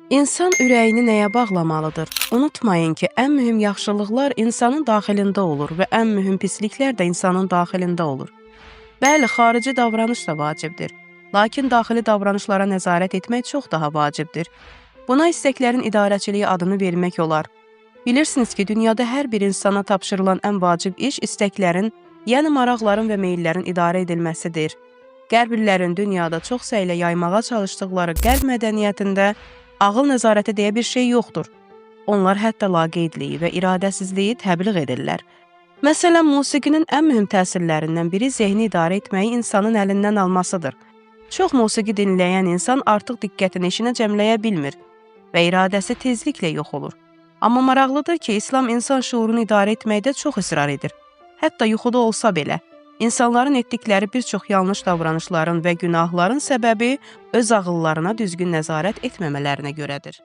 İnsan ürəyini nəyə bağlamalıdır? Unutmayın ki, ən mühüm yaxşılıqlar insanın daxilində olur və ən mühüm pisliklər də insanın daxilində olur. Bəli, xarici davranış da vacibdir. Lakin daxili davranışlara nəzarət etmək çox daha vacibdir. Buna istəklərin idarəçiliyi adını vermək olar. Bilirsiniz ki, dünyada hər bir insana tapşırılan ən vacib iş istəklərin, yəni maraqların və meyillərin idarə edilməsidir. Qərbillərin dünyada çox səylə yaymağa çalışdıqları qərb mədəniyyətində ağıl nəzarəti deyə bir şey yoxdur. Onlar hətta laqeydliyi və iradəsizliyi təbliğ edirlər. Məsələn, musiqinin ən mühüm təsirlərindən biri zehni idarə etməyi insanın əlindən almasıdır. Çox musiqi dinləyən insan artıq diqqətini işinə cəmləyə bilmir və iradəsi tezliklə yox olur. Amma maraqlıdır ki, İslam insan şuurunu idarə etməkdə çox israr edir. Hətta yuxuda olsa belə, insanların etdikləri bir çox yanlış davranışların və günahların səbəbi öz ağıllarına düzgün nəzarət etməmələrinə görədir.